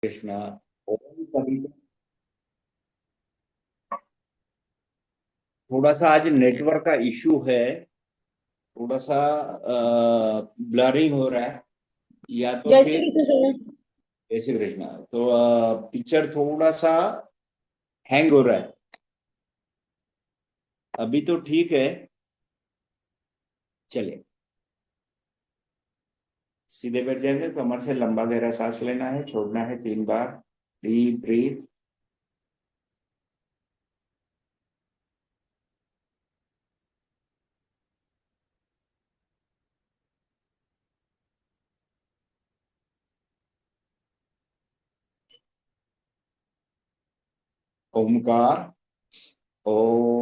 कृष्णा। ओम कवि। थोड़ा सा आज नेटवर्क का इशू है। थोड़ा सा ब्लरिंग हो रहा है या तो जय श्री फिर। कृष्ण सर। जय श्री कृष्णा। तो पिक्चर थोड़ा सा हैंग हो रहा है। अभी तो ठीक है। चलिए सीधे बैठ जाएंगे। कमर से लंबा गहरा सांस लेना है, छोड़ना है 3 बार। Deep breath. ओमकार। ओम।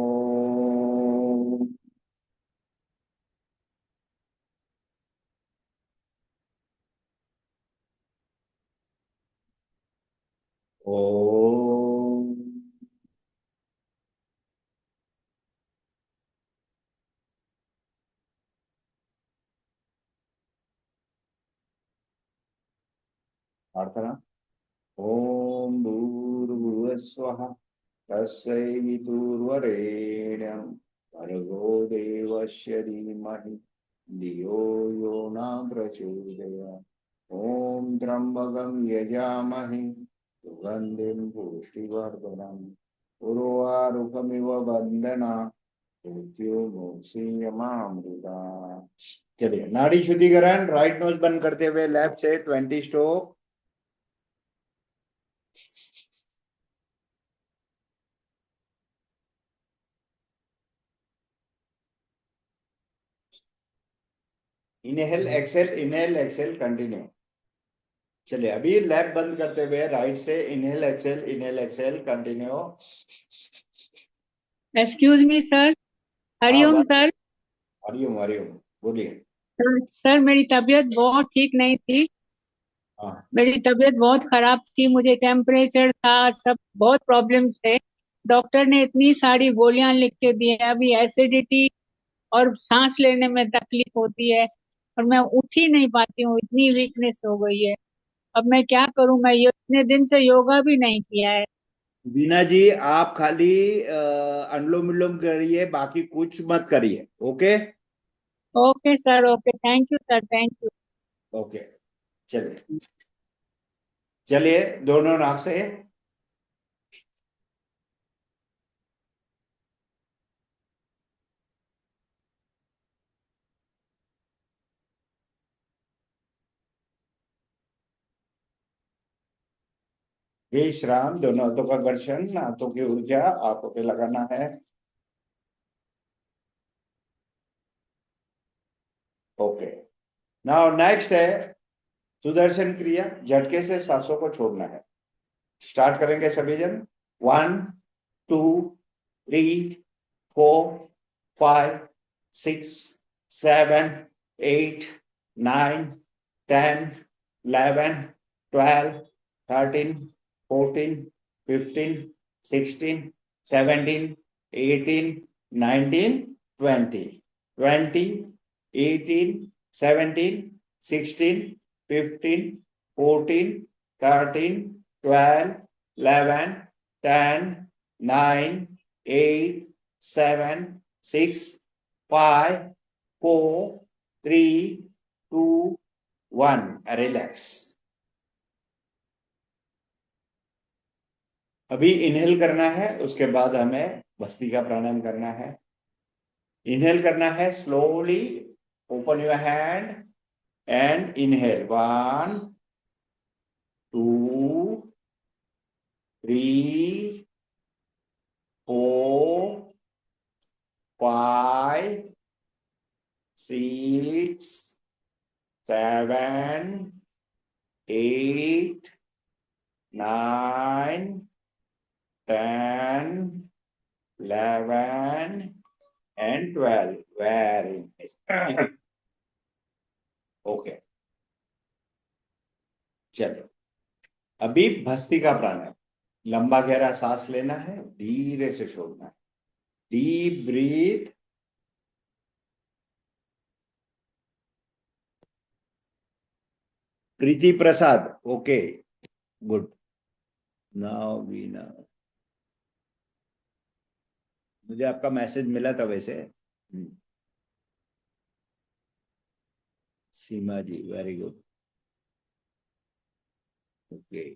ओम। प्रार्थना। ओम भूर्भुवस्वः तस्सैवितुर्वरेण्यं भर्गो देवस्य धीमहि धियो यो न प्रचोदयात्। ॐ त्र्यम्बकं यजामहे सुगन्धिं पुष्टिवर्धनम् उर्वारुकमिव बन्धना मृत्युर्मुक्षीयमामृता। चलिए नाड़ी शुद्धिकरण। राइट नोज बंद करते हुए लेफ्ट से 20 स्ट्रोक। Inhale exhale continue. चलिए अभी लैब बंद करते हुए राइट से inhale exhale continue. Excuse me sir. हाँ हरिओम बात। सर। हरिओम हरिओम। बोलिए। सर मेरी तबीयत बहुत ठीक नहीं थी। हाँ। मेरी तबीयत बहुत खराब थी, मुझे टेम्परेचर था, सब बहुत प्रॉब्लम्स थे। डॉक्टर ने इतनी सारी गोलियां लिख के दी है, अभी एसिडिटी और सांस लेने में तकलीफ होती है और मैं उठ ही नहीं पाती हूँ, इतनी वीकनेस हो गई है। अब मैं क्या करूँ, मैं इतने दिन से योगा भी नहीं किया है। बीना जी आप खाली अनुलोम विलोम करिए, बाकी कुछ मत करिए। Okay. Okay sir, okay, thank you sir, thank you. Okay. चलिए चलिए दोनों नाक से। विश्राम। दोनों हाथों का घर्षण, हाथों की ऊर्जा आंखों पे लगाना है। ओके। नाउ नेक्स्ट है सुदर्शन क्रिया। झटके से सांसों को छोड़ना है। स्टार्ट करेंगे सभी जन। 1 रिलैक्स। अभी इनहेल करना है, उसके बाद हमें भस्त्रिका प्राणायाम करना है। इनहेल करना है slowly. Open your hand and inhale. 1 2 3 4 5 6 7 8 9 10 11 and 12। Very nice. Okay. चलो अभी भस्त्रिका प्राणायाम। लंबा गहरा सांस लेना है, धीरे से छोड़ना है। Deep breath. Preeti Prasad. Okay. Good, now we now, मुझे आपका मैसेज मिला था वैसे। Seema ji, very good. Okay,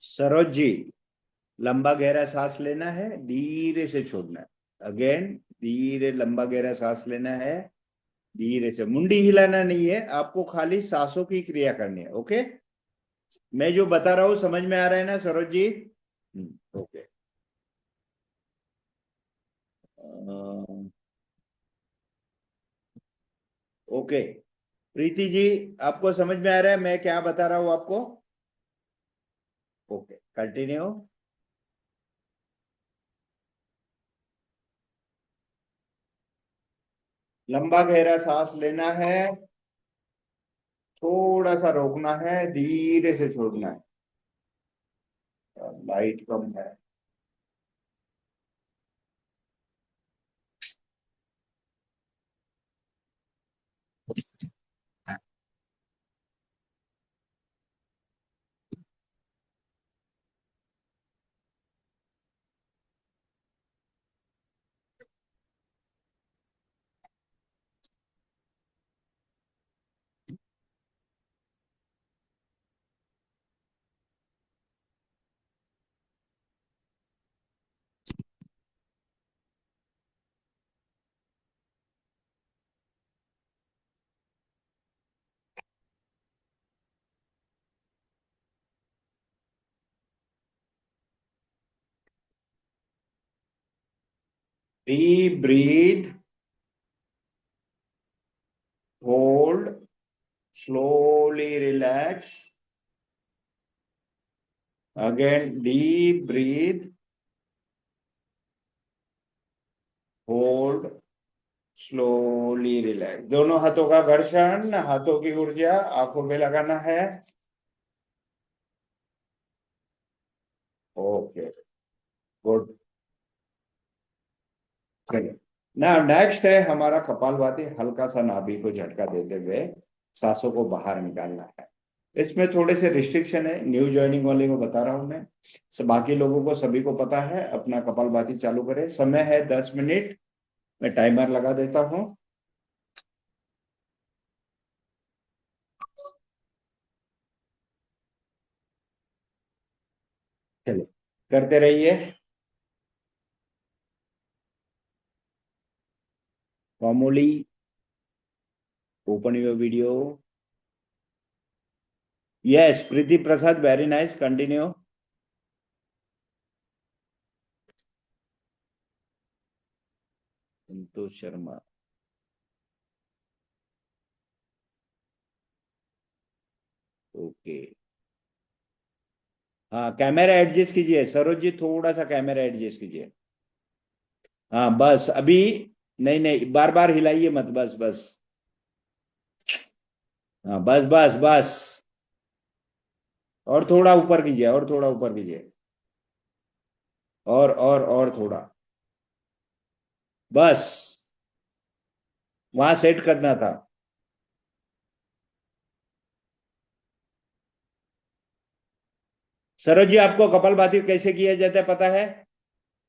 Saroj ji, लंबा गहरा सांस लेना है, धीरे से छोड़ना है। अगेन, धीरे लंबा गहरा सांस लेना है, धीरे से, मुंडी हिलाना नहीं है आपको, खाली सांसों की क्रिया करनी है। ओके, मैं जो बता रहा हूं समझ में आ रहा है ना सरोज जी? ओके। ओके, प्रीति जी, आपको समझ में आ रहा है मैं क्या बता रहा हूं आपको? Okay, continue. लंबा गहरा सांस लेना है, थोड़ा सा रोकना है, धीरे से छोड़ना है। लाइट कम है। Deep breathe, hold, slowly relax. Again, deep breathe, hold, slowly relax. दोनों हाथों का घर्षण, हाथों की ऊर्जा आंखों में लगाना है। Okay, good. चलिए, ना नेक्स्ट है हमारा कपालभाति। हल्का सा नाभि को झटका देते हुए सांसों को बाहर निकालना है। इसमें थोड़े से रिस्ट्रिक्शन है, न्यू ज्वाइनिंग वाले को बता रहा हूं मैं। बाकी लोगों को सभी को पता है। अपना कपालभाति चालू करें, समय है 10 मिनट। मैं टाइमर लगा देता हूं। चलिए, करते रहिए। Formally open your video. Yes, Priti Prasad, very nice. Continue. Santosh Sharma, okay. हाँ, कैमरा एडजस्ट कीजिए सरोज जी, थोड़ा सा कैमरा एडजस्ट कीजिए। हाँ बस अभी, नहीं नहीं, बार बार हिलाइए मत, बस बस। हाँ बस बस बस, और थोड़ा ऊपर कीजिए, और थोड़ा ऊपर कीजिए, और थोड़ा, बस वहां सेट करना था। सरोज जी, आपको कपालभाति कैसे किया जाता है पता है?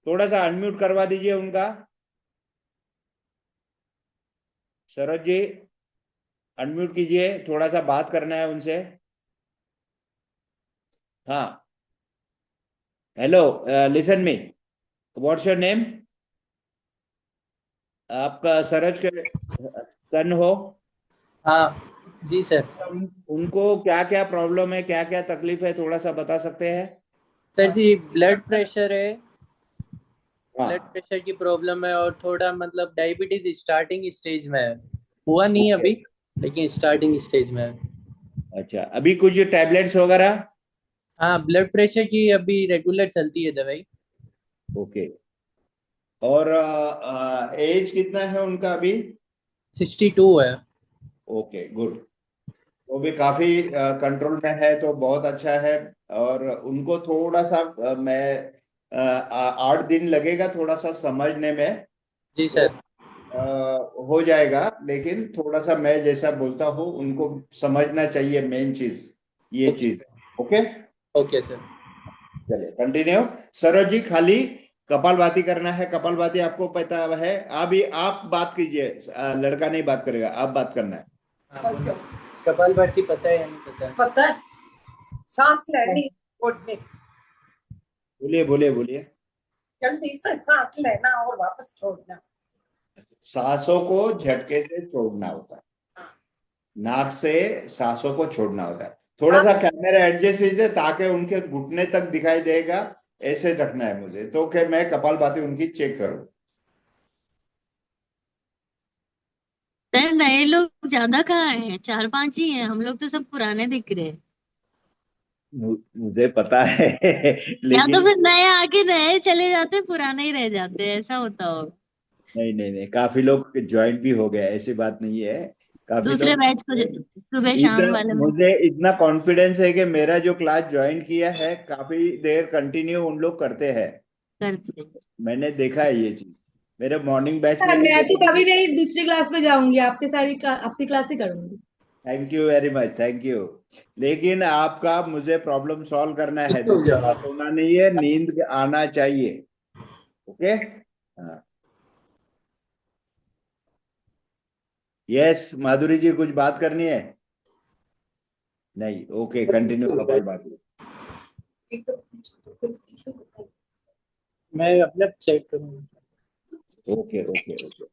थोड़ा सा अनम्यूट करवा दीजिए उनका। सरोज जी, अनम्यूट कीजिए, थोड़ा सा बात करना है उनसे। हाँ, hello, listen me, what's your name? आपका सरोज के सन हो? हाँ जी सर। उनको क्या क्या प्रॉब्लम है, क्या क्या तकलीफ है, थोड़ा सा बता सकते हैं? सर जी ब्लड प्रेशर है, ब्लड हाँ, प्रेशर की प्रॉब्लम है, और थोड़ा मतलब डायबिटीज स्टार्टिंग स्टेज में है, हुआ नहीं है ओके। अभी, लेकिन स्टार्टिंग स्टेज में है। अच्छा, अभी कुछ टैबलेट्स वगैरह? हाँ, ब्लड प्रेशर की अभी रेगुलर चलती है दवाई। ओके। और एज कितना है उनका अभी? 62 है। Okay, good. वो भी काफी कंट्रोल में है तो बहुत अच्छा है। और उनको थोड़ा सा मैं 8 दिन लगेगा थोड़ा सा समझने में। जी तो सर। हो जाएगा, लेकिन थोड़ा सा मैं जैसा बोलता हूँ उनको समझना चाहिए, मेन चीज ये ओके चीज। सर। Okay, okay sir. चलिए कंटिन्यू। सरोज जी, खाली कपालभाति करना है। कपालभाति आपको पता है? अभी आप बात कीजिए, लड़का नहीं बात करेगा, आप बात करना है। हाँ बोलो। कपालभाति पता है या नहीं पता है? पता है, सांस लेनी छोड़नी, बोलिए बोलिए बोलिए। जल्दी से सांस लेना और वापस छोड़ना। सांसों को झटके से छोड़ना होता है, नाक से सांसों को छोड़ना होता है। थोड़ा सा कैमरा एडजस्ट कीजिए ताकि उनके घुटने तक दिखाई देगा, ऐसे रखना है मुझे तो कि मैं कपालभाति उनकी चेक करूं। सर नए लोग ज्यादा कहाँ हैं, 4-5 ही हैं, हम लोग तो सब पुराने दिख रहे हैं। मुझे पता है या तो लेकिन फिर नए आके नए चले जाते, पुराने ही रह जाते, ऐसा होता होगा। नहीं नहीं नहीं, काफी लोग ज्वाइन भी हो गए, ऐसी बात नहीं है। काफी दूसरे लोग बैच को सुबह शाम वाले में मुझे इतना कॉन्फिडेंस है कि मेरा जो क्लास ज्वाइन किया है काफी देर कंटिन्यू उन लोग करते हैं। करते हैं। मैंने देखा है ये चीज, मेरे मॉर्निंग बैच सर में भी मैं तो देखा। कभी नहीं दूसरी क्लास में जाऊंगी, आपकी क्लास ही करूंगी। Thank you very much, thank you. लेकिन आपका मुझे प्रॉब्लम सॉल्व करना है, हो दोपहर जाओ। में सोना नहीं है, नींद आना चाहिए। ओके, हाँ। यस माधुरी जी, कुछ बात करनी है? नहीं, ओके कंटिन्यू कपाल भाती। मैं अपने चेक करूँगा। Okay okay okay.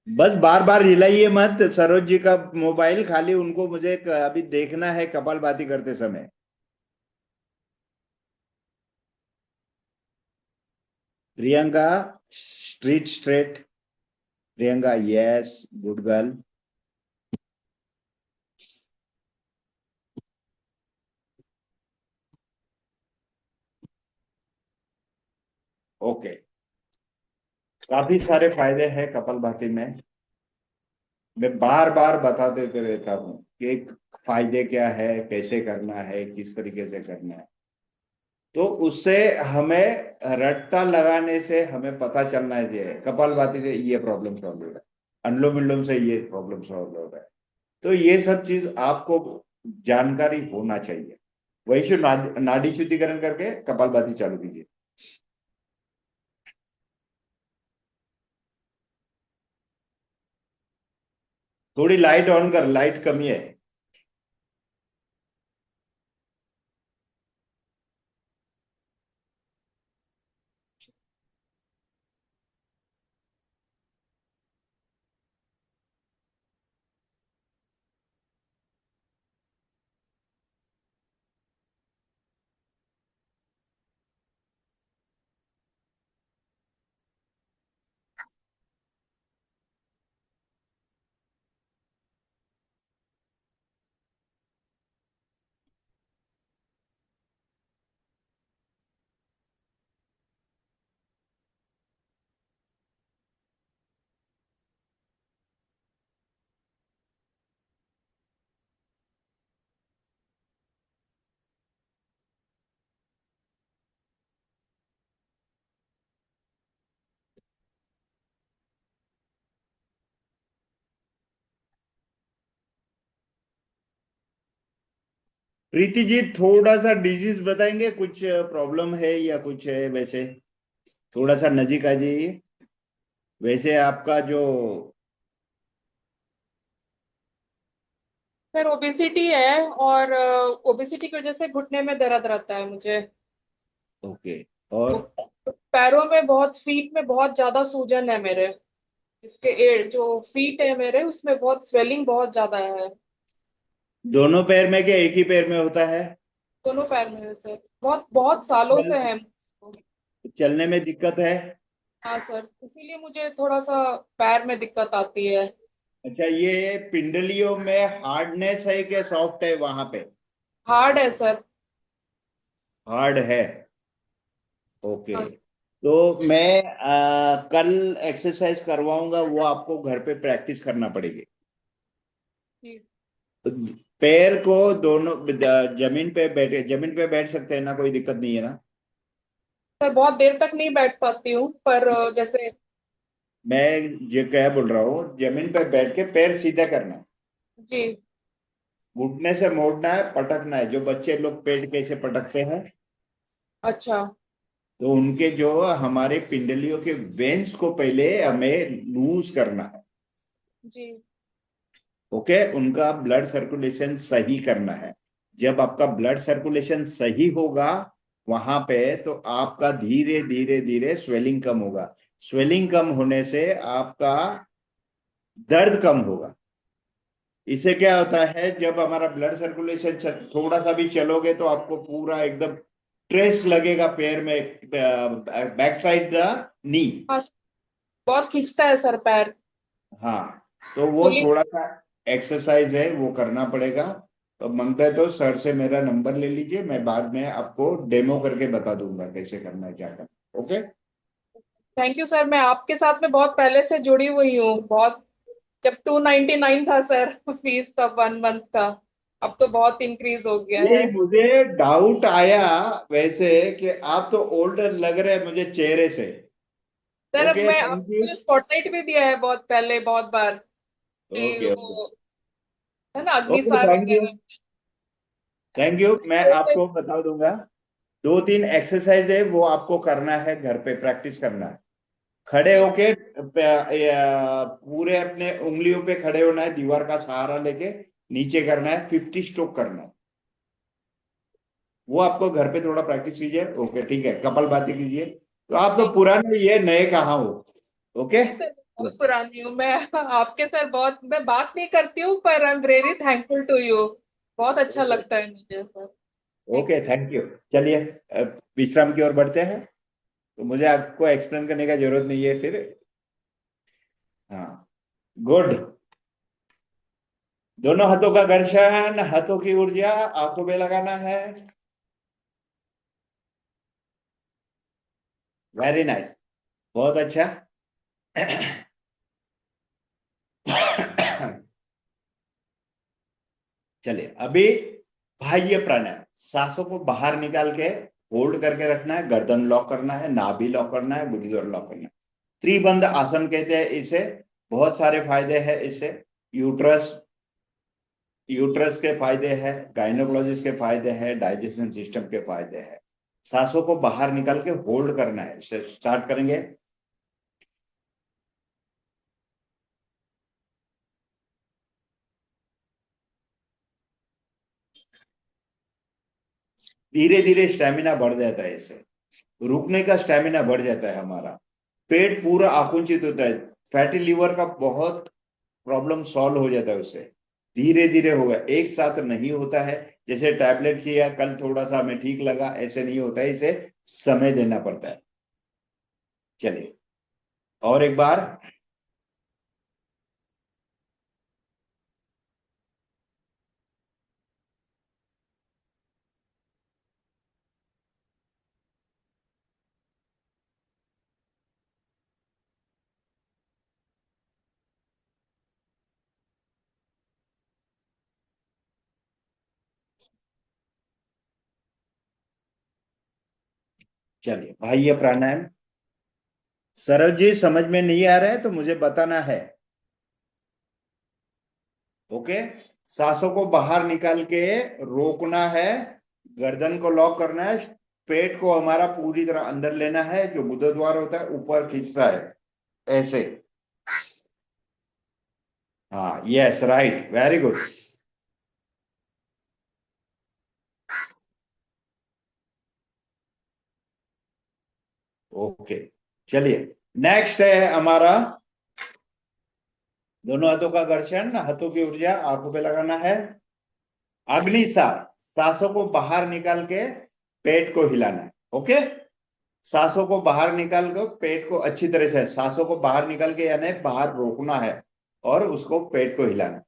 बस बार बार हिलाइए मत सरोज जी का मोबाइल, खाली उनको मुझे अभी देखना है कपालभाति करते समय। Priyanka, street straight. Priyanka, yes, good girl. Okay, काफी सारे फायदे हैं कपालभाति में। मैं बार बार बता देते रहता हूँ कि फायदे क्या है, कैसे करना है, किस तरीके से करना है। तो उससे हमें रट्टा लगाने से हमें पता चलना चाहिए कपालभाति से ये प्रॉब्लम सॉल्व हो रहा है, अनुलोम विलोम से ये प्रॉब्लम सॉल्व हो रहा है। तो ये सब चीज आपको जानकारी होना चाहिए। वही से नाड़ी शुद्धिकरण करके कपालभाति चालू कीजिए। थोड़ी लाइट ऑन कर, लाइट कमी है। प्रीति जी, थोड़ा सा डिजीज बताएंगे, कुछ प्रॉब्लम है या कुछ है? वैसे थोड़ा सा नजीक आ जाइए। वैसे आपका जो सर ओबेसिटी है, और ओबेसिटी की वजह से घुटने में दर्द रहता है मुझे। ओके, और पैरों में बहुत, फीट में बहुत ज्यादा सूजन है मेरे। इसके जो फीट है मेरे, उसमें बहुत स्वेलिंग बहुत ज्यादा है। दोनों पैर में क्या एक ही पैर में होता है? दोनों पैर में है सर, बहुत बहुत सालों से है। चलने में दिक्कत है? हाँ सर, इसीलिए मुझे थोड़ा सा पैर में दिक्कत आती है। अच्छा, ये पिंडलियों में हार्डनेस है कि सॉफ्ट है वहां पे? हार्ड है सर। हार्ड है, ओके। हाँ। तो मैं कल एक्सरसाइज करवाऊंगा, वो आपको घर पे प्रैक्टिस करना पड़ेगी। जी पैर को दोनों जमीन पे बैठ सकते हैं ना, कोई दिक्कत नहीं है ना? सर, बहुत देर तक नहीं बैठ पाती हूँ, पर जैसे। मैं ये क्या बोल रहा हूँ, जमीन पे बैठ के पैर सीधा करना है, जी घुटने से मोड़ना है, पटकना है। जो बच्चे लोग पेट कैसे पटकते हैं, अच्छा। तो उनके जो हमारे पिंडलियों के वेन्स को पहले हमें लूज करना है। जी ओके, उनका ब्लड सर्कुलेशन सही करना है। जब आपका ब्लड सर्कुलेशन सही होगा वहां पे, तो आपका धीरे धीरे धीरे स्वेलिंग कम होगा। स्वेलिंग कम होने से आपका दर्द कम होगा। इससे क्या होता है, जब हमारा ब्लड सर्कुलेशन थोड़ा सा भी चलोगे तो आपको पूरा एकदम ट्रेस लगेगा पैर में, बैक साइड द नी। हाँ, बहुत खींचता है सर पैर। हाँ, तो वो पुलिस। थोड़ा सा एक्सरसाइज है, वो करना पड़ेगा। तो मांगता है तो सर से मेरा नंबर ले लीजिए, मैं बाद में आपको डेमो करके बता दूंगा कैसे करना है, क्या करना है। ओके। थैंक यू सर, मैं आपके साथ में बहुत पहले से जुड़ी हुई हूँ, बहुत। जब 299 था सर फीस, तब 1 मंथ का। अब तो बहुत इंक्रीज हो गया ये है। मुझे डाउट आया वैसे, कि आप तो ओल्डर लग रहे हैं मुझे चेहरे से। सर, अब ओके, मैं थैंक यू। आपको स्पॉटलाइट भी दिया है बहुत पहले, बहुत बार, कि ओके ओके वो है ना, ओके, अग्निसार थैंक यू। वगैरह। थैंक यू, मैं जैसे। आपको बता दूंगा। 2-3 एक्सरसाइज है, वो आपको करना है, घर पे प्रैक्टिस करना है। खड़े ठीक। होके पूरे अपने उंगलियों पे खड़े होना है, दीवार का सहारा लेके नीचे करना है, 50 स्ट्रोक करना है। वो आपको घर पे थोड़ा प्रैक्टिस कीजिए। ओके, ठीक है, कपालभाति कीजिए। तो आप तो थैंक पुराने, ये नए कहाँ हो? ओके। यू सर, बहुत पुरानी हूँ मैं आपके सर, बहुत। मैं बात नहीं करती हूँ, पर I am very thankful to you. बहुत अच्छा ओके लगता है मुझे sir. Thank okay, thank you. चलिए, विश्राम की ओर बढ़ते हैं। तो मुझे आपको एक्सप्लेन करने का जरूरत नहीं है फिर। हाँ, गुड। दोनों हाथों का घर्षण, हाथों की ऊर्जा आंखों में लगाना है। वेरी नाइस, बहुत अच्छा। चलिए, अभी बाह्य प्राणायाम, सांसों को बाहर निकाल के होल्ड करके रखना है, गर्दन लॉक करना है, नाभि लॉक करना है, गुदगुदर लॉक करना है। त्रिबंध आसन कहते हैं इसे। बहुत सारे फायदे हैं इससे। यूट्रस यूट्रस के फायदे हैं, गायनोकोलॉजिस्ट के फायदे हैं, डाइजेशन सिस्टम के फायदे हैं। सांसों को बाहर निकाल के होल्ड करना है। इसे स्टार्ट करेंगे। धीरे धीरे स्टेमिना बढ़ जाता है इससे, रुकने का स्टेमिना बढ़ जाता है हमारा। पेट पूरा आकुंचित होता है। फैटी लीवर का बहुत प्रॉब्लम सॉल्व हो जाता है उससे। धीरे धीरे होगा, एक साथ नहीं होता है। जैसे टैबलेट किया कल, थोड़ा सा हमें ठीक लगा, ऐसे नहीं होता है, इसे समय देना पड़ता है। चलिए, और एक बार। चलिए, बाह्य प्राणायाम। सरल जी, समझ में नहीं आ रहा है तो मुझे बताना है। ओके। सांसों को बाहर निकाल के रोकना है, गर्दन को लॉक करना है, पेट को हमारा पूरी तरह अंदर लेना है, जो गुदद्वार होता है ऊपर खींचता है, ऐसे। हाँ, yes, right, very good. Okay, चलिए, नेक्स्ट है हमारा दोनों हाथों का घर्षण, हाथों की ऊर्जा आंखों पे लगाना है। अग्निसार, सांसों को बाहर निकाल के पेट को हिलाना है। ओके। सांसों को बाहर निकाल कर पेट को अच्छी तरह से, सांसों को बाहर निकाल के यानी बाहर रोकना है, और उसको पेट को हिलाना है।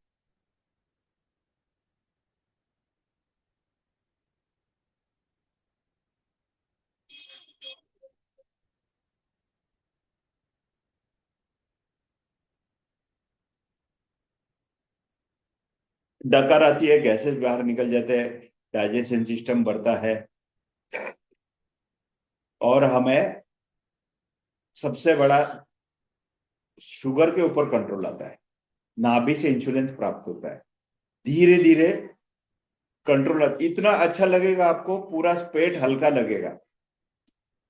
डकार आती है, गैसेस बाहर निकल जाते हैं, डाइजेशन सिस्टम बढ़ता है, और हमें सबसे बड़ा शुगर के ऊपर कंट्रोल आता है। नाभि से इंसुलिन प्राप्त होता है, धीरे धीरे कंट्रोल। इतना अच्छा लगेगा आपको, पूरा पेट हल्का लगेगा।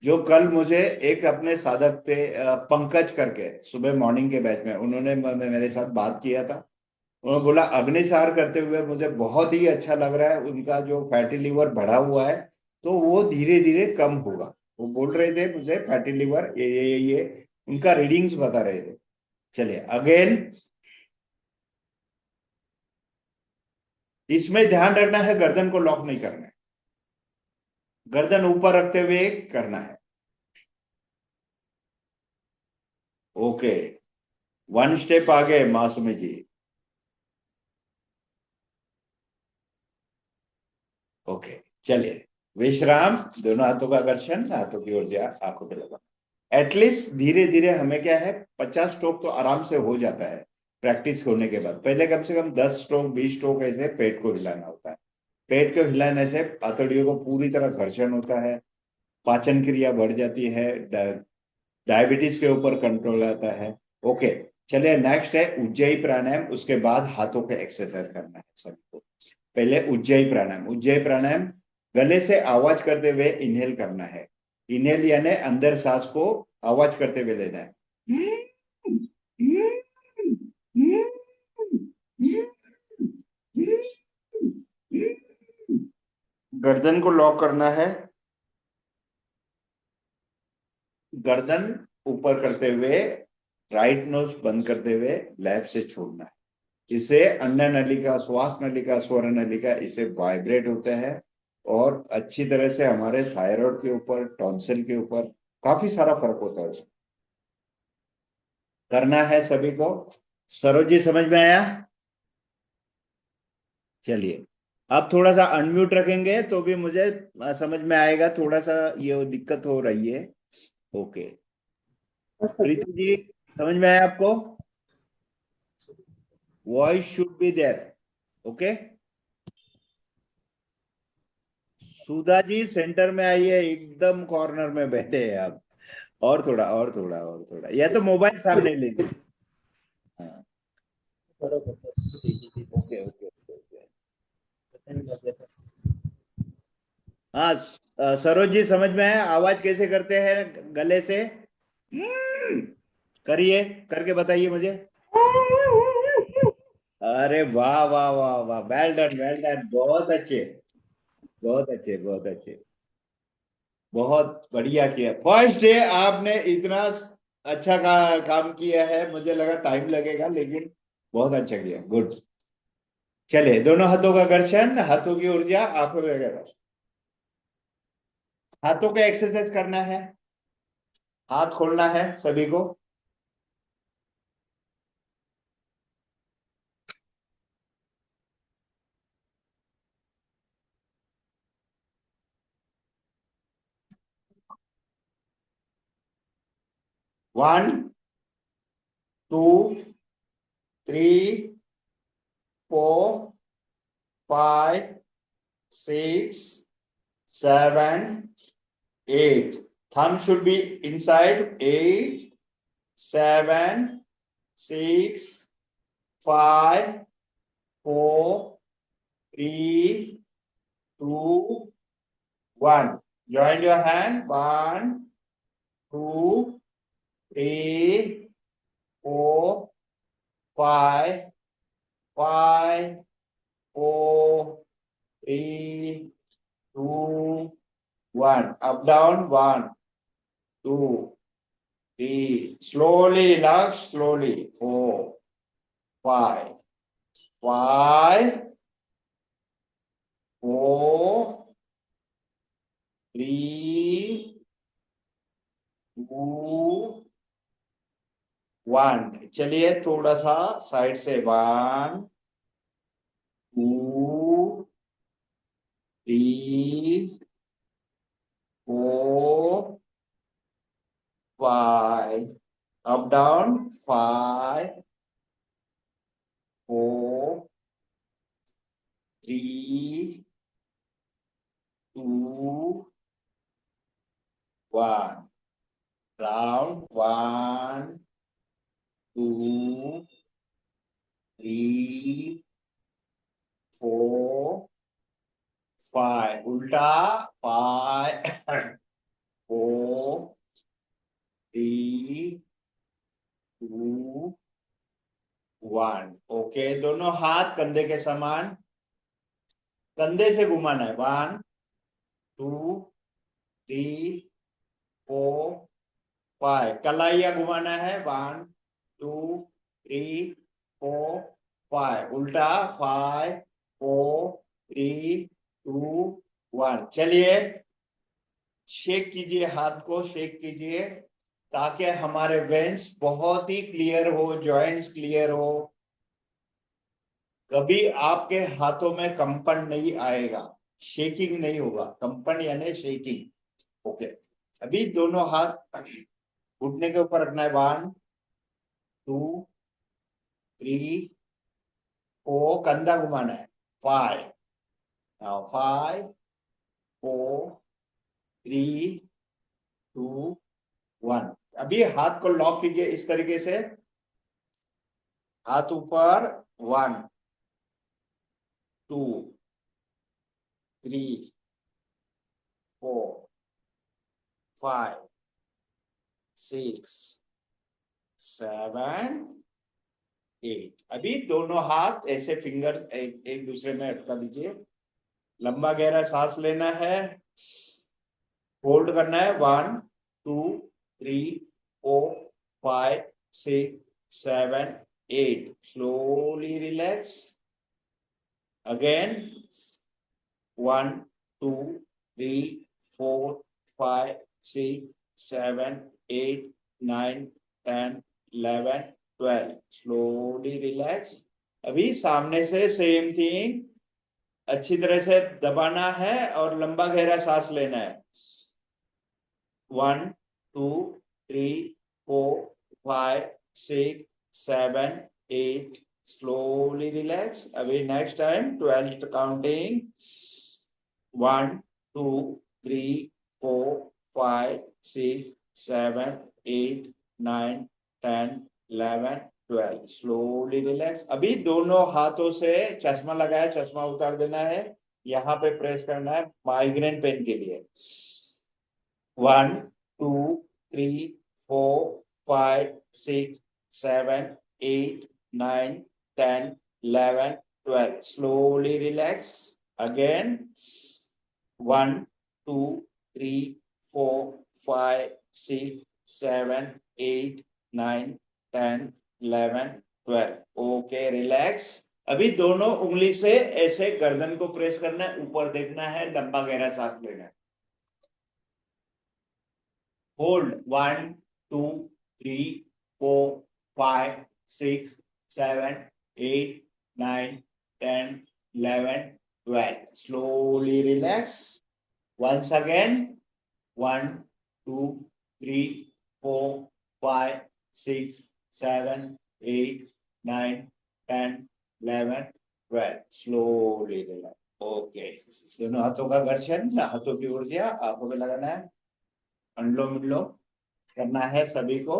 जो कल मुझे एक अपने साधक थे पंकज करके, सुबह मॉर्निंग के बैच में, उन्होंने मेरे साथ बात किया था। उन्होंने बोला अग्निसार करते हुए मुझे बहुत ही अच्छा लग रहा है, उनका जो फैटी लिवर बढ़ा हुआ है तो वो धीरे धीरे कम होगा। वो बोल रहे थे मुझे फैटी लिवर ये उनका रीडिंग्स बता रहे थे। चलिए अगेन, इसमें ध्यान रखना है गर्दन को लॉक नहीं करना है, गर्दन ऊपर रखते हुए करना है। ओके, वन स्टेप आगे मासूमी जी। ओके, चलिए विश्राम, दोनों हाथों का आकर्षण, हाथों की ओर से आंखों पे लगा। एटलीस्ट धीरे धीरे हमें क्या है, 50 स्ट्रोक तो आराम से हो जाता है प्रैक्टिस होने के बाद। पहले कम से कम 10 स्ट्रोक 20 स्ट्रोक ऐसे पेट को हिलाना होता है। पेट को हिलाने से आंतड़ियों को पूरी तरह घर्षण होता है, पाचन क्रिया बढ़ जाती है, डायबिटीज के ऊपर कंट्रोल आता है। ओके, चलिए नेक्स्ट है उज्जयी प्राणायाम। उसके बाद हाथों के एक्सरसाइज करना है सभी को। पहले उज्जयी प्राणायाम। उज्जयी प्राणायाम गले से आवाज करते हुए इनहेल करना है। इनहेल यानी अंदर सांस को आवाज करते हुए लेना है। गर्दन को लॉक करना है, गर्दन ऊपर करते हुए, राइट नोज बंद करते हुए लेफ्ट से छोड़ना है। इससे अन्न नलिका, श्वास नलिका, स्वर नलिका इसे वाइब्रेट होते हैं, और अच्छी तरह से हमारे थायराइड के ऊपर, टॉन्सिल के ऊपर काफी सारा फर्क होता है। उसको करना है सभी को। सरोज जी समझ में आया? चलिए अब थोड़ा सा अनम्यूट रखेंगे तो भी मुझे समझ में आएगा, थोड़ा सा ये दिक्कत हो रही है। ओके, प्रीति जी समझ में आया आपको? Voice should be there. Okay, Sudha ji centre में आइए, एकदम कॉर्नर में बैठे हैं आप। और थोड़ा और थोड़ा और थोड़ा, या तो मोबाइल सामने ले लीजिए। हाँ, ओके ओके ओके। हाँ सरोज जी समझ में है? आवाज कैसे करते हैं गले से? करिए, करके बताइए मुझे। अरे वाह वाह वाह वाह, वेल डन वेल डन, बहुत अच्छे बहुत अच्छे बहुत अच्छे, बहुत बढ़िया किया। फर्स्ट डे आपने इतना अच्छा काम किया है, मुझे लगा टाइम लगेगा लेकिन बहुत अच्छा किया, गुड। चलिए दोनों हाथों का घर्षण, हाथों की ऊर्जा, आंखों वगैरह, हाथों का एक्सरसाइज करना है, हाथ खोलना है सभी को। One, two, three, four, five, six, seven, eight. Thumb should be inside. 8, 7, 6, 5, 4, 3, 2, 1. Join your hand. 1, 2, 3, 4, 5, 5, 4, 3, 2, 1. Up down. 1, 2, 3. Slowly, Lux. Slowly. 4, 5, 5, 4, 3, 2, 1। चलिए थोड़ा सा साइड से। 1, 2, 3, 4, 5। Up down। 5, 4, 3 4 5 उल्टा 5 4 3 2 1। ओके, दोनों हाथ कंधे के समान कंधे से घुमाना है। 1 2 3 4 5। कलाइया घुमाना है। 1 2 3 4 5। उल्टा 5 4 3 2 1। चलिए शेक कीजिए, हाथ को शेक कीजिए ताकि हमारे वेन्स बहुत ही क्लियर हो, जॉइंट्स क्लियर हो। कभी आपके हाथों में कंपन नहीं आएगा, शेकिंग नहीं होगा। कंपन यानी शेकिंग। ओके, अभी दोनों हाथ घुटने के ऊपर रखना है। 1 2 3 4। कंधा घुमाना है। 5 नाउ 5 4 3 2 1। अभी हाथ को लॉक कीजिए इस तरीके से, हाथ ऊपर। 1 2 3 4 5 6 7 8। अभी दोनों हाथ ऐसे फिंगर्स एक दूसरे में अटका दीजिए। लंबा गहरा सांस लेना है, होल्ड करना है। 1 2 3 4 5 6 7 8। Slowly relax again. 1 2 3 4 5 6 7 8 9 10 11 12। Slowly relax. अभी सामने से सेम थिंग, अच्छी तरह से दबाना है और लंबा गहरा सांस लेना है। 1 2 3 4 5 6 7 8। slowly relax। अभी next time 12 counting। 1 2 3 4 5 6 7 8 9 10 11 12। slowly relax। अभी दोनों हाथों से चश्मा लगाया, चश्मा उतार देना है, यहाँ पे प्रेस करना है माइग्रेन पेन के लिए। 1 2 3 4 5 6 7 8 9 10 11 12। slowly relax again। 1 2 3 4 5 6 7 8 9 10 11 12। Okay, relax. अभी दोनों उंगली से ऐसे गर्दन को प्रेस करना है, ऊपर देखना है, लंबा गहरा सांस लेना है। Hold 1 2 3 4 5 6 7 8 9 10 11 12। slowly relax once again। 1 2 3 4 5 6 7 8 9 10 11 12। slowly relax। Okay, दोनों हाथों का घर्षण, हाथों की ऊर्जा आंखों में लगाना है। अनुलोम विलोम करना है सभी को।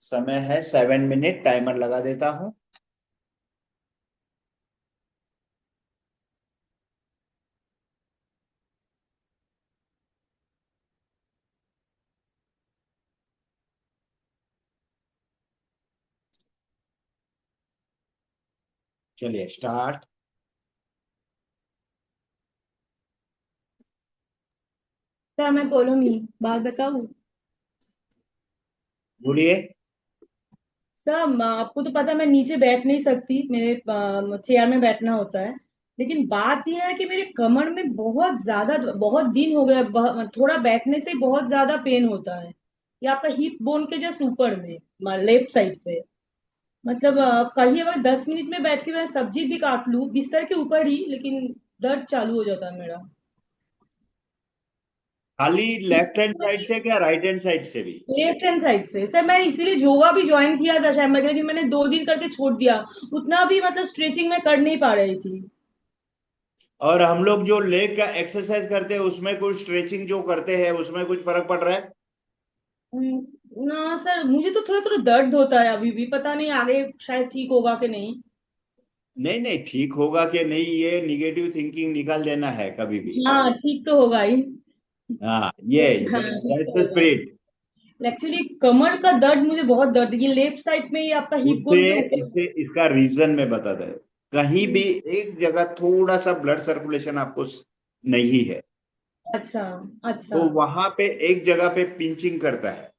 समय है 7 मिनट, टाइमर लगा देता हूं। चलिए स्टार्ट। सर मैं बोलूंगी, बात बताऊं? बोलिए। सर आपको तो पता है मैं नीचे बैठ नहीं सकती, मेरे चेयर में बैठना होता है। लेकिन बात यह है कि मेरे कमर में बहुत ज्यादा, बहुत दिन हो गया, थोड़ा बैठने से बहुत ज्यादा पेन होता है। ये आपका हिप बोन के जस्ट ऊपर में, लेफ्ट साइड पे। मतलब कहीं अगर 10 मिनट में बैठ के मैं सब्जी भी काट लूं बिस्तर के ऊपर ही, लेकिन दर्द चालू हो जाता है मेरा। खाली लेफ्ट हैंड साइड से क्या राइट हैंड साइड से भी? लेफ्ट हैंड साइड से सर। मैं इसीलिए योगा भी ज्वाइन किया था शायद, मैं, लेकिन मैंने 2 दिन करके छोड़ दिया। उतना भी मतलब स्ट्रेचिंग में कर नहीं पा रही थी। और हम लोग जो लेग का एक्सरसाइज करते हैं उसमें कुछ स्ट्रेचिंग जो करते हैं उसमें कुछ फर्क पड़ रहा है? ना सर, मुझे तो थोड़ा थोड़ा दर्द होता है अभी भी, पता नहीं आगे शायद ठीक होगा कि नहीं। नहीं नहीं, ठीक होगा कि नहीं ये निगेटिव थिंकिंग निकाल देना है कभी भी। हाँ ठीक तो होगा ही। हाँ, ये हाँ ठीक दैट्स तो द होगा। स्पिरिट। एक्चुअली कमर का दर्द मुझे बहुत दर्द, ये लेफ्ट साइड में, ये आपका हिप उससे बोन के ऊपर। इससे इसका रीजन मैं बताता हूँ। कहीं भी एक जगह थोड़ा सा ब्लड सर्कुलेशन आपको नहीं है, अच्छा अच्छा। तो वहां पे एक जगह पे पिंचिंग करता है।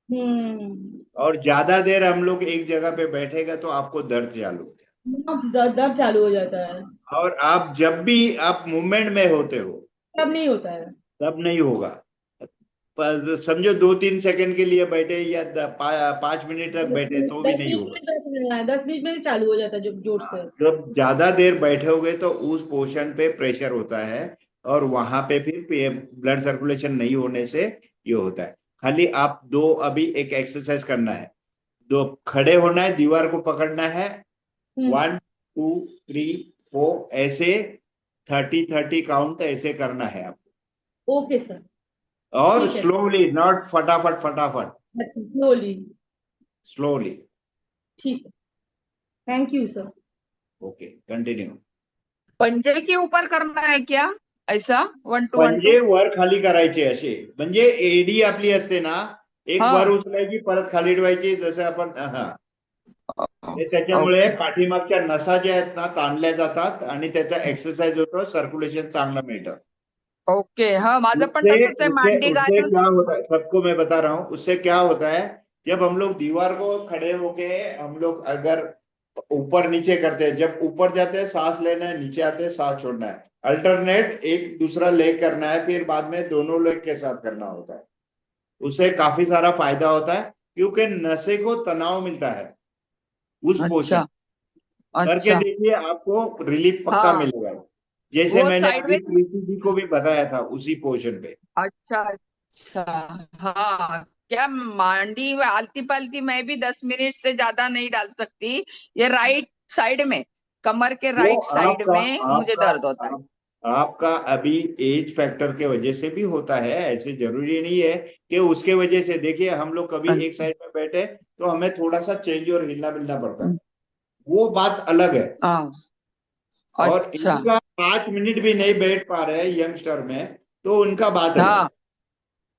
हम्म। और ज्यादा देर हम लोग एक जगह पे बैठेगा तो आपको दर्द चालू हो दर्द चालू हो जाता है। जाए। और आप जब भी आप मूवमेंट में होते हो तब नहीं होता है। तब नहीं होगा। पर समझो 2-3 सेकंड के लिए बैठे या 5 मिनट तक दस बैठे मिनट तो भी दस नहीं मिनट होगा। में दर्द हो रहा है, 10 मिनट में ही चालू हो जाता है जब जोर से। जब ज्यादा देर बैठोगे तो उस पोर्शन पे प्रेशर होता है, और वहां पे फिर ब्लड सर्कुलेशन नहीं होने से ये होता है। खाली आप दो अभी एक एक्सरसाइज करना है। दो खड़े होना है, दीवार को पकड़ना है, हम्म। 1 2 3 4 ऐसे 30 30 काउंट ऐसे करना है आपको। Okay sir. और ठीक है सर। स्लोली, नॉट फटाफट फटाफट, अच्छा स्लोली। स्लोली। ठीक है। Thank you sir. Okay, continue. पंजे के ऊपर करना है क्या, ऐसा 1 2 1 2? पंजे वर खाली करायचे असे, म्हणजे एडी आपली असते ना, एक वर हाँ उचलायची परत खाली ठेवायची, जसं आपण हा हे त्याच्यामुळे ओके पाठीमागच्या नसा ज्या आहेत ना ताणल्या जातात आणि त्याचा एक्सरसाइज होतो, सर्क्युलेशन चांगलं मिळतं। ओके, हाँ माझं पण उससे तसंच आहे, उससे मांडी उससे घालून। क्या होता है, सबको मैं बता रहा हूँ उससे क्या होता है। जब हम लोग दीवार को खड़े होके हम लोग अगर ऊपर नीचे करते हैं, जब ऊपर जाते हैं सांस लेना है, नीचे आते हैं सांस छोड़ना है, अल्टरनेट एक दूसरा लेग करना है, फिर बाद में दोनों लेग के साथ करना होता है। उससे काफी सारा फायदा होता है, क्योंकि नशे को तनाव मिलता है उस पोर्शन। अच्छा करके अच्छा। देखिए, आपको रिलीफ पक्का हाँ मिलेगा। जैसे वो मैंने अभी साइडवेज। प्रीति जी को भी बताया था उसी पोर्शन पे। अच्छा अच्छा। हाँ क्या, मांडी में आलती पालती मैं भी 10 मिनट से ज्यादा नहीं डाल सकती। ये राइट साइड में, कमर के वो राइट साइड आपका में मुझे आपका दर्द होता है। आपका अभी एज फैक्टर के वजह से भी होता है, ऐसे जरूरी नहीं है कि उसके वजह से। देखिए, हम लोग कभी एक अच्छा साइड में बैठे तो हमें थोड़ा सा चेंज और हिलना मिलना पड़ता है, वो बात अलग है। हाँ और अच्छा। इनका 5 मिनट भी नहीं बैठ पा रहे हैं यंगस्टर में, तो उनका बात अलग है। हाँ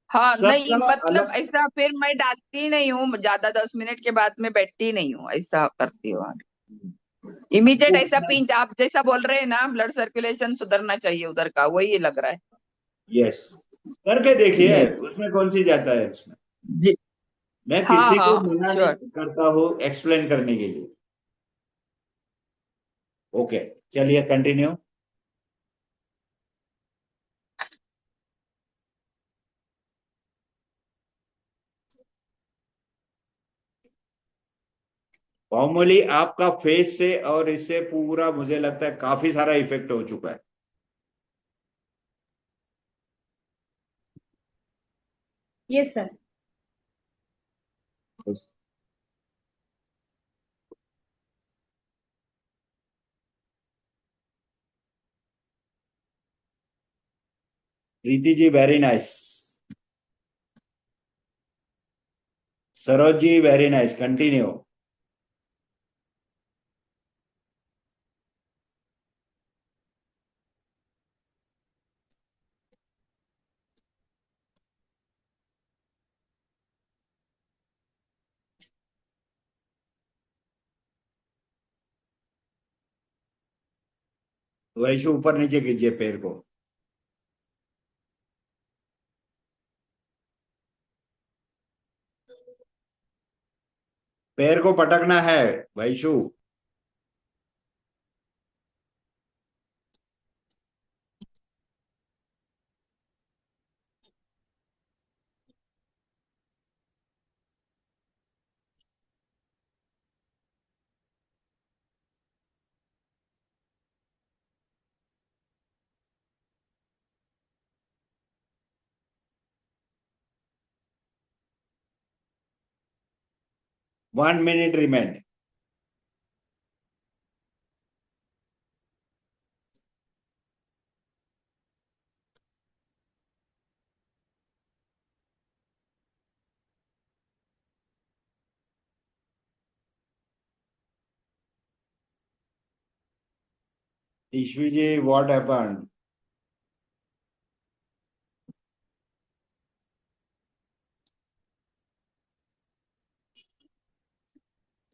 हाँ, नहीं सबका मतलब अलग। ऐसा फिर मैं डालती ही नहीं हूँ ज्यादा, 10 मिनट के बाद में बैठती ही नहीं हूँ, ऐसा करती हूँ। इमीडिएट वो ऐसा पिंच, आप जैसा बोल रहे हैं ना, ब्लड सर्कुलेशन सुधरना चाहिए उधर का, वही लग रहा है। यस, करके देखिए, यस उसमें कौन सी जाता है उसमें। जी। मैं हाँ किसी को हाँ मना श्योर। नहीं करता हूँ एक्सप्लेन करने के लिए। ओके, चलिए कंटिन्यू। मामूली आपका फेस से और इससे पूरा मुझे लगता है काफी सारा इफेक्ट हो चुका है। Yes sir. Preeti ji very nice, Saroj ji very nice, continue. 'वैशु ऊपर नीचे कीजिए पैर को। पैर को पटकना है वैशु। One minute remained. ईश्वी जी, व्हाट हैपेंड?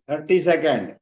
Thirty second.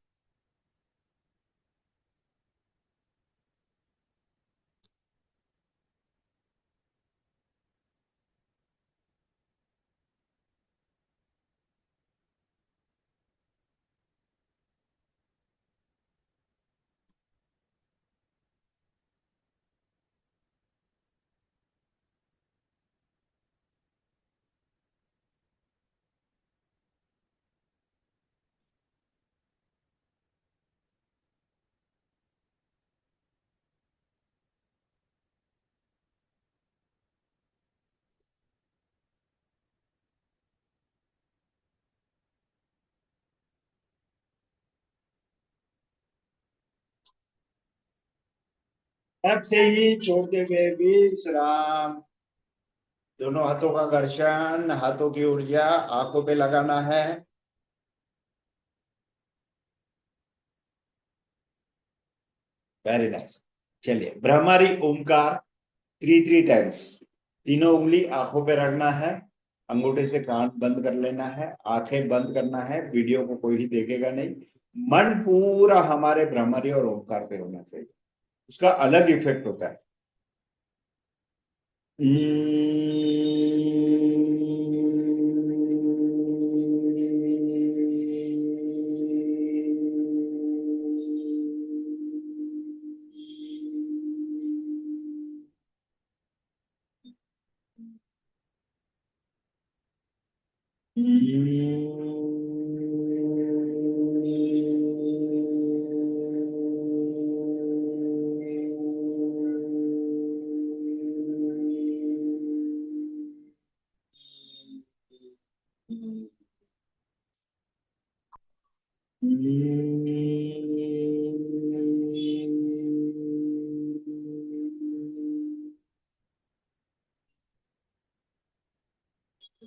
अब से ही छोड़ते हुए विश्राम। दोनों हाथों का घर्षण, हाथों की ऊर्जा आंखों पे लगाना है। Very nice. चलिए, ब्रह्मारी ओमकार 3 टाइम्स। तीनों उंगली आंखों पे रखना है, अंगूठे से कान बंद कर लेना है, आंखें बंद करना है। वीडियो को कोई ही देखेगा नहीं। मन पूरा हमारे ब्रह्मारी और ओमकार पे होना चाहिए, उसका अलग इफेक्ट होता है।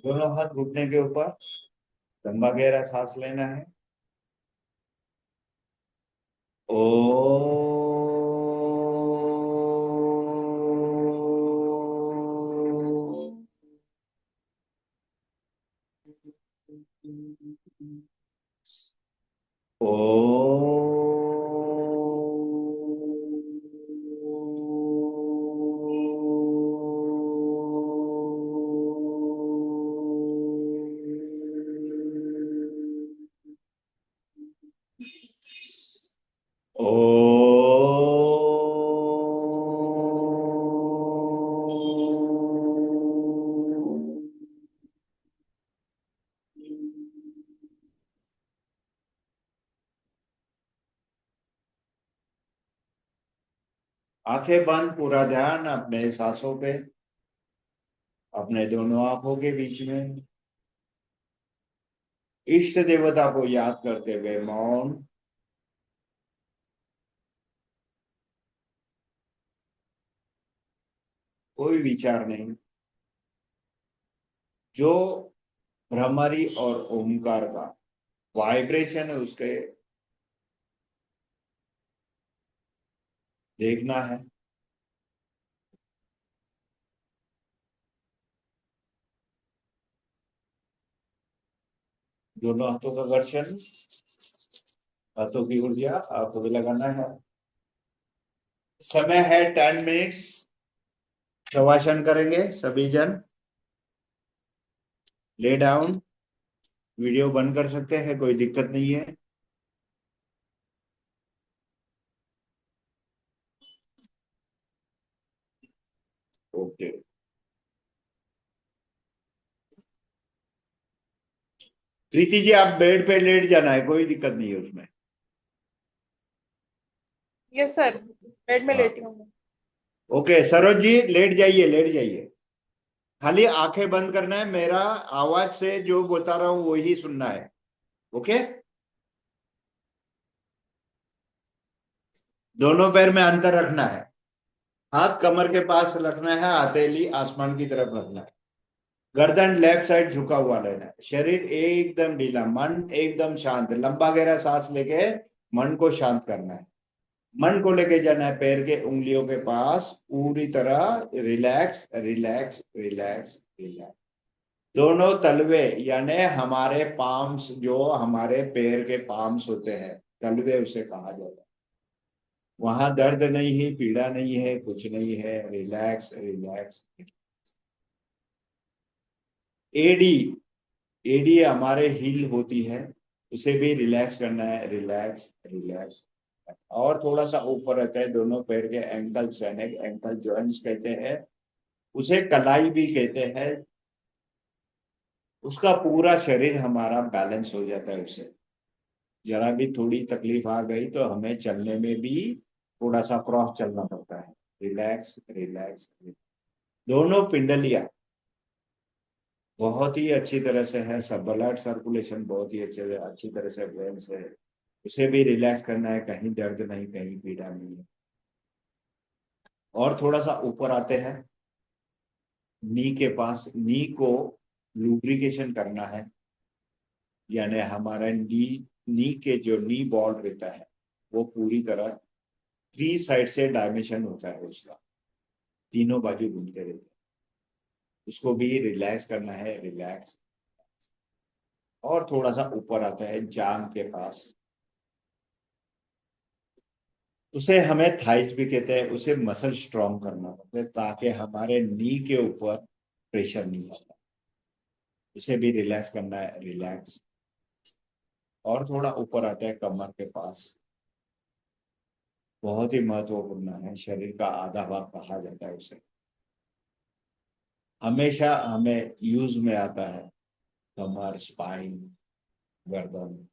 दोनों हाथ घुटने के ऊपर, लंबा गहरा सांस लेना है। ओ आंखें बंद, पूरा ध्यान अपने सांसों पे, अपने दोनों आंखों के बीच में। इष्ट देवता को याद करते हुए मौन। कोई विचार नहीं। जो भ्रमरी और ओमकार का वाइब्रेशन है उसके देखना है। दोनों हाथों का घर्षण, हाथों की ऊर्जा आंखों में लगाना है। समय है 10 मिनट्स। शवासन करेंगे सभी जन। Lay down. वीडियो बंद कर सकते हैं, कोई दिक्कत नहीं है। ओके। प्रीति जी, आप बेड पे लेट जाना है, कोई दिक्कत नहीं है उसमें। यस सर, बेड में हाँ। लेटी हूँ मैं। ओके सरोज जी, लेट जाइए, लेट जाइए। खाली आंखें बंद करना है, मेरा आवाज से जो बता रहा हूं वही सुनना है। ओके। दोनों पैर में अंतर रखना है। हाथ कमर के पास रखना है, हथेली आसमान की तरफ रखना है। गर्दन लेफ्ट साइड झुका हुआ रहना है। शरीर एकदम ढीला, मन एकदम शांत। लंबा गहरा सांस लेके मन को शांत करना है। मन को लेके जाना है पैर के उंगलियों के पास, पूरी तरह रिलैक्स रिलैक्स रिलैक्स रिलैक्स। दोनों तलवे यानी हमारे पाम्स, जो हमारे पैर के पाम्स होते हैं, तलवे उसे कहा जाता है। वहां दर्द नहीं है, पीड़ा नहीं है, कुछ नहीं है, रिलैक्स रिलैक्स। एडी, एडी हमारे हील होती है, उसे भी रिलैक्स करना है, रिलैक्स रिलैक्स। और थोड़ा सा ऊपर रहता है दोनों पैर के एंकल्स, यानी एंकल जॉइंट्स कहते हैं, उसे कलाई भी कहते हैं। उसका पूरा शरीर हमारा बैलेंस हो जाता है उससे। जरा भी थोड़ी तकलीफ आ गई तो हमें चलने में भी थोड़ा सा क्रॉस चलना पड़ता है। Relax relax. दोनों पिंडलियां बहुत ही अच्छी तरह से है, सब ब्लड सर्कुलेशन बहुत ही अच्छी तरह से वेल से है, उसे भी रिलैक्स करना है, कहीं दर्द नहीं, कहीं पीड़ा नहीं है। और थोड़ा सा ऊपर आते हैं, नी के पास, नी को लुब्रिकेशन करना है, यानी हमारा नी के जो नी बॉल रहता है वो पूरी तरह 3 साइड से डायमेंशन होता है उसका, तीनों बाजू घूमते रहते हैं, उसको भी रिलैक्स करना है, रिलैक्स। और थोड़ा सा ऊपर आता है जांग के पास, उसे हमें थाइस भी कहते हैं, उसे मसल स्ट्रॉन्ग करना पड़ता है ताकि हमारे नी के ऊपर प्रेशर नहीं आता, उसे भी रिलैक्स करना है, रिलैक्स। और थोड़ा ऊपर आता है कमर के पास, बहुत ही महत्वपूर्ण है, शरीर का आधा भाग कहा जाता है उसे, हमेशा हमें यूज में आता है। कमर, स्पाइन, गर्दन,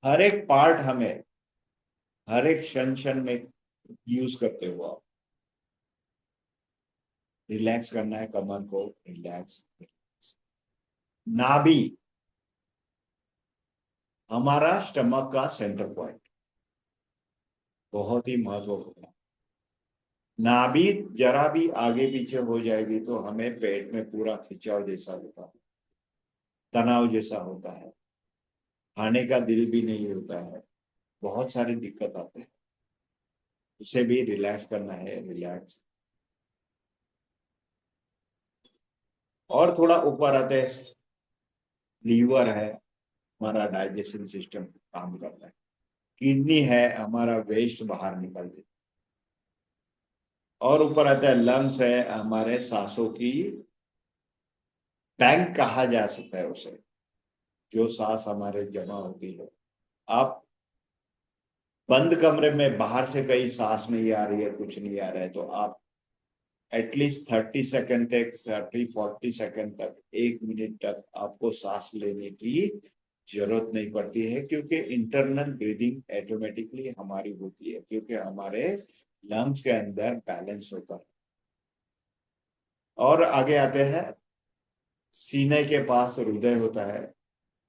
हर एक पार्ट हमें हर एक क्षण में यूज करते हो आप। रिलैक्स करना है कमर को, रिलैक्स रिलैक्स। नाभि हमारा स्टमक का सेंटर पॉइंट, बहुत ही महत्वपूर्ण है। नाभि जरा भी आगे पीछे हो जाएगी तो हमें पेट में पूरा खिंचाव जैसा होता है, तनाव जैसा होता है, खाने का दिल भी नहीं होता है, बहुत सारी दिक्कत आते हैं, उसे भी रिलैक्स करना है, रिलैक्स। और थोड़ा ऊपर आते हैं, लीवर है, हमारा डाइजेशन सिस्टम काम करता है, किडनी है, हमारा वेस्ट बाहर निकल देता है। और ऊपर आता है लंग्स है, हमारे सांसों की बैंक कहा जा सकता है उसे, जो सांस हमारे जमा होती है। आप बंद कमरे में बाहर से कहीं सांस नहीं आ रही है, कुछ नहीं आ रहा है, तो आप एटलीस्ट 30 सेकंड तक, 30-40 सेकंड तक, 1 मिनट तक आपको सांस लेने की जरूरत नहीं पड़ती है, क्योंकि इंटरनल ब्रीदिंग ऑटोमेटिकली हमारी होती है, क्योंकि हमारे लंग्स के अंदर बैलेंस होता है। और आगे आते हैं, सीने के पास हृदय होता है,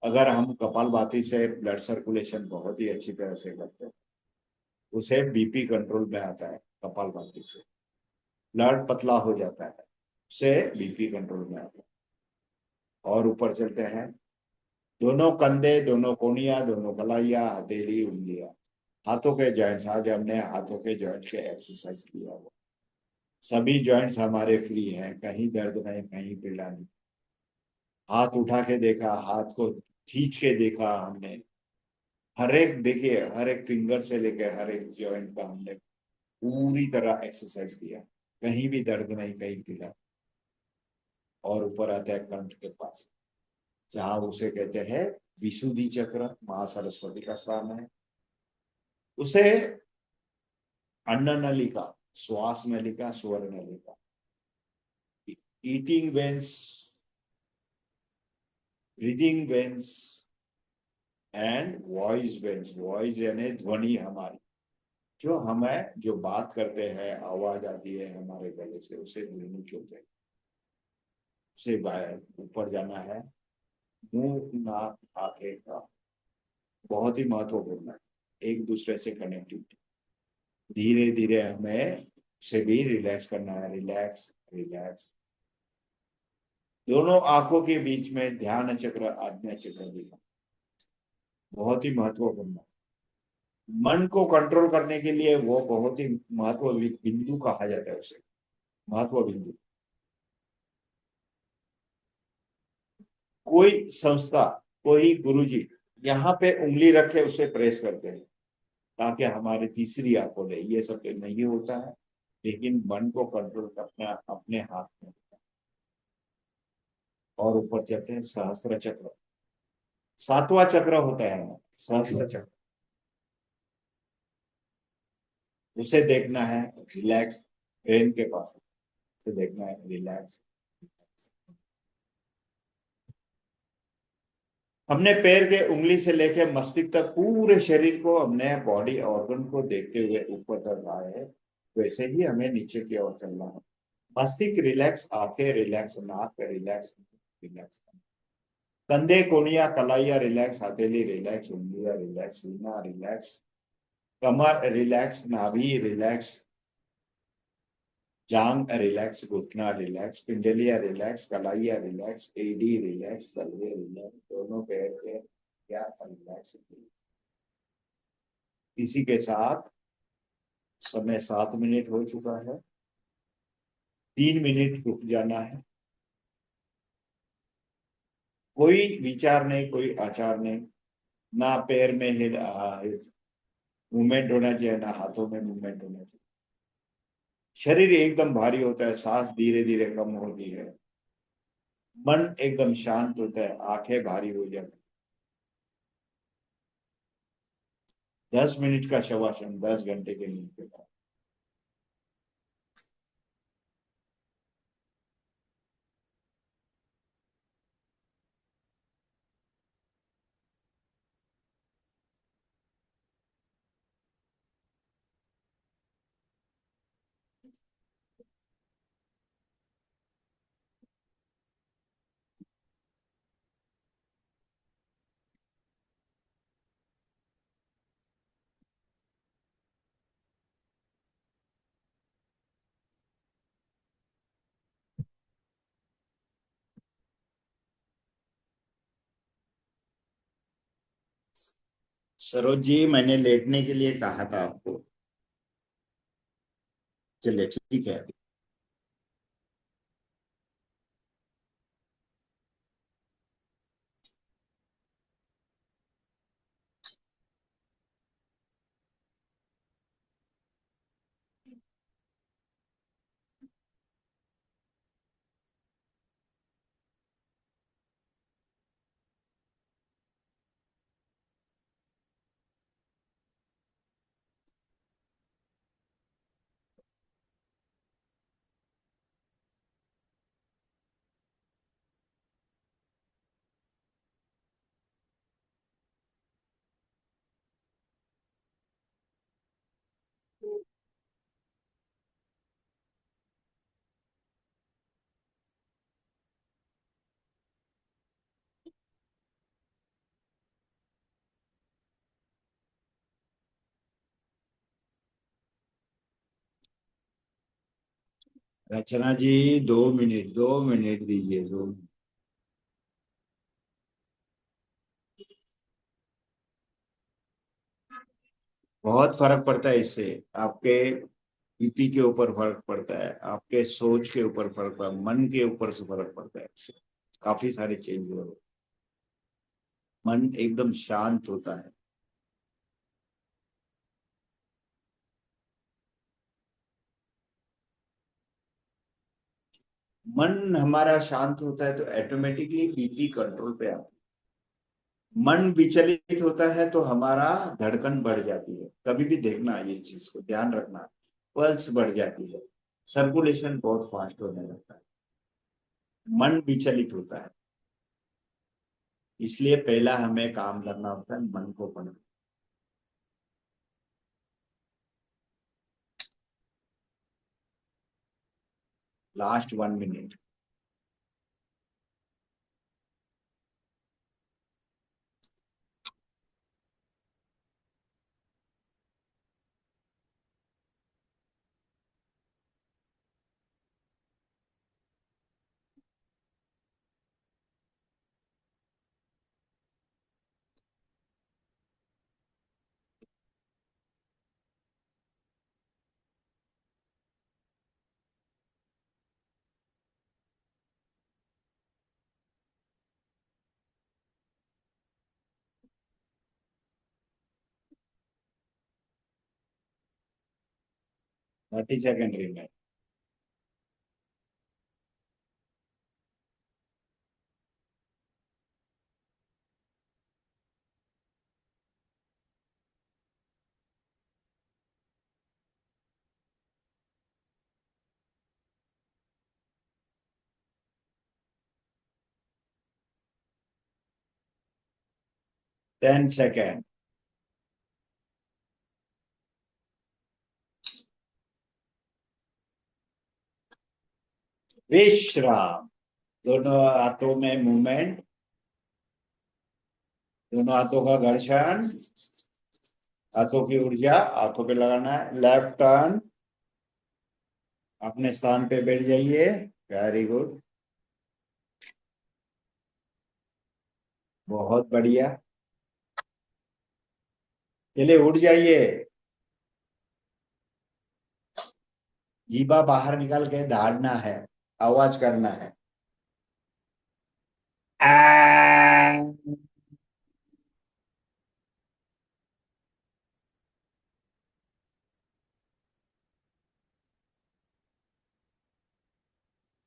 अगर हम कपालभाति से ब्लड सर्कुलेशन बहुत ही अच्छी तरह से करते हैं, उसे बीपी कंट्रोल में आता है, कपालभाति से ब्लड पतला हो जाता है, उससे बीपी कंट्रोल में आता है। और ऊपर चलते हैं, दोनों कंधे, दोनों कोनिया, दोनों कलाइया, हथेली, उंगलियां, हाथों के जॉइंट्स, आज हमने हाथों के जॉइंट्स के एक्सरसाइज किया हुआ, सभी जॉइंट्स हमारे फ्री हैं, कहीं दर्द नहीं, कहीं पीड़ा नहीं। हाथ उठा के देखा, हाथ को खींच के देखा हमने, हर एक देखिए, हर एक फिंगर से लेके हर एक जॉइंट का हमने पूरी तरह एक्सरसाइज किया, कहीं भी दर्द नहीं, कहीं पीड़ा। और ऊपर आता है कंठ के पास, जहां उसे कहते हैं विशुद्धि चक्र, मां सरस्वती का स्थान है, उसे अन्न नलिका, श्वास नलिका, स्वर नलिका, eating veins, breathing veins and voice veins. Voice यानी ध्वनि हमारी, जो हमें जो बात करते हैं, आवाज आती है हमारे गले से, उसे ध्वनि कहते हैं। उसे बाहर ऊपर जाना है, मुंह, नाक, आंखें का, बहुत ही महत्वपूर्ण है, एक दूसरे से कनेक्टिविटी। धीरे धीरे हमें से भी रिलैक्स करना है, रिलैक्स रिलैक्स। दोनों आंखों के बीच में ध्यान चक्र, आज्ञा चक्र भी बहुत ही महत्वपूर्ण है। मन को कंट्रोल करने के लिए वो बहुत ही महत्व बिंदु कहा जाता है उसे, महत्व बिंदु। कोई संस्था, कोई गुरुजी यहाँ पे उंगली रखे उसे प्रेस करते हैं ताकि हमारी तीसरी आंख खोले, ये सब तो नहीं होता है, लेकिन मन को कंट्रोल करना अपने हाथ में होता है। और ऊपर चलते हैं सहस्त्र चक्र, सातवां चक्र होता है सहस्त्र चक्र, उसे देखना है रिलैक्स, ब्रेन के पास उसे देखना है रिलैक्स। हमने पैर के उंगली से लेकर मस्तिष्क तक पूरे शरीर को, हमने बॉडी ऑर्गन को देखते हुए ऊपर तक आए हैं, वैसे ही हमें नीचे की ओर चलना है। मस्तिष्क रिलैक्स, आंखें रिलैक्स, नाक रिलैक्स, रिलैक्स, कंधे, कोनिया, कलाइया रिलैक्स, हथेली रिलैक्स, उंगलियां रिलैक्स, सीना रिलैक्स, कमर रिलैक्स, नाभि रिलैक्स, जांग रिलैक्स, घुटना रिलैक्स, पिंडलिया रिलैक्स, कलाइया रिलैक्स, एडी रिलैक्स, तलवे रिलैक्स, दोनों पैर के या रिलैक्स। इसी के साथ समय 7 मिनट हो चुका है, 3 मिनट रुक जाना है। कोई विचार नहीं, कोई आचार नहीं, ना पैर में मूवमेंट होना चाहिए, ना हाथों में मूवमेंट होना चाहिए। शरीर एकदम भारी होता है, सांस धीरे धीरे कम होती है, मन एकदम शांत होता है, आंखें भारी हो जाती है। 10 मिनट का शवासन 10 घंटे के नींद के बाद। सरोज जी, मैंने लेटने के लिए कहा था आपको, चलिए ठीक है। रचना जी, 2 मिनट, 2 मिनट दीजिए, 2 मिनट। बहुत फर्क पड़ता है इससे, आपके बीपी के ऊपर फर्क पड़ता है, आपके सोच के ऊपर फर्क पड़ता है, मन के ऊपर से फर्क पड़ता है इससे, काफी सारे चेंज हो रहे हैं। मन एकदम शांत होता है। मन हमारा शांत होता है तो ऑटोमेटिकली बीपी कंट्रोल पे आता है। मन विचलित होता है तो हमारा धड़कन बढ़ जाती है, कभी भी देखना ये चीज को ध्यान रखना, पल्स बढ़ जाती है, सर्कुलेशन बहुत फास्ट होने लगता है। मन विचलित होता है, इसलिए पहला हमें काम करना होता है मन को पढ़ना। Last 1 minute. 30 second remain. Ten second. विश्राम। दोनों हाथों में मूवमेंट, दोनों हाथों का घर्षण, हाथों की ऊर्जा आंखों पे लगाना है। लेफ्ट टर्न, अपने स्थान पे बैठ जाइए। वेरी गुड, बहुत बढ़िया। चलिए उठ जाइए। जीभा बाहर निकाल के दहाड़ना है, आवाज करना है।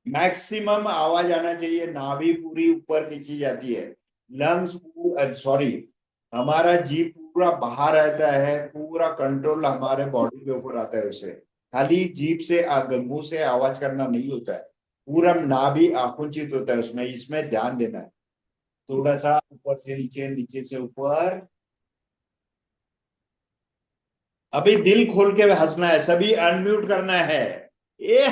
मैक्सिमम आवाज आना चाहिए, नाभि पूरी ऊपर खींची जाती है, लंग्स सॉरी, हमारा जीभ पूरा बाहर रहता है, पूरा कंट्रोल हमारे बॉडी के ऊपर आता है। उससे खाली जीभ से मुंह से आवाज करना नहीं होता है, पूरा नाभि आकुंचित होता है उसमें, इसमें ध्यान देना है। थोड़ा सा ऊपर से नीचे, नीचे से ऊपर। अभी दिल खोल के हंसना है, सभी अनम्यूट करना है। ये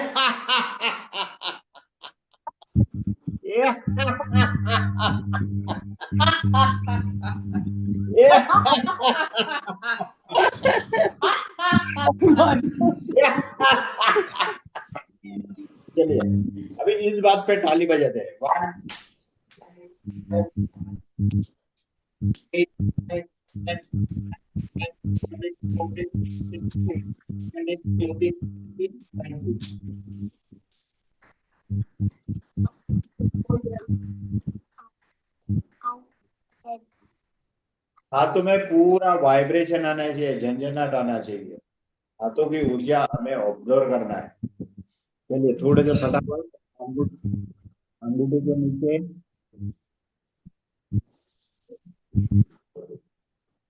चलिए अभी इस बात पे ताली बजाते हैं। 1 हाथों में पूरा वाइब्रेशन आना चाहिए, झंझनाट आना चाहिए, हाथों की ऊर्जा हमें ऑब्जर्व करना है। चलिए थोड़े से फटाफट, अंगूठे के नीचे,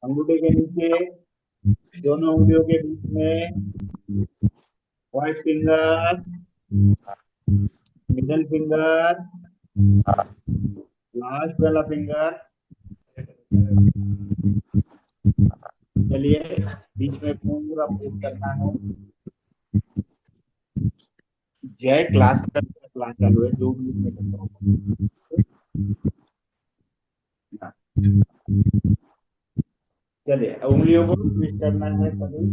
अंगूठे के नीचे, दोनों उंगलियों के बीच में, white finger, middle finger, last वाला फिंगर। चलिए बीच में पूरा प्रेस करना है। जय क्लास का क्लास चालू है, 2 मिनट में करता हूँ। चलिए उंगलियों को ट्विस्ट करना है सभी।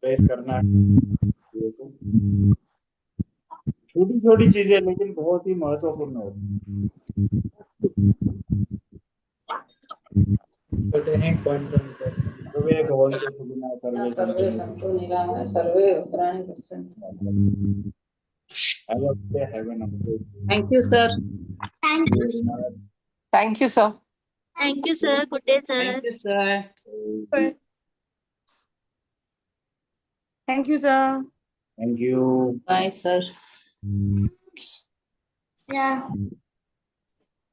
प्रेस करना है। छोटी छोटी चीजें लेकिन बहुत ही महत्वपूर्ण होती सर्वे भवन्तु सुखिनः, सर्वे सर्वे सन्तु सन्तु निरामयाः, सर्वे भद्राणि पश्यन्तु। Have a nice day. Thank you, sir. Thank you Thank you, sir. Thank you sir, good day sir. Thank you, sir. Thank you sir. Thank you. Bye, sir. या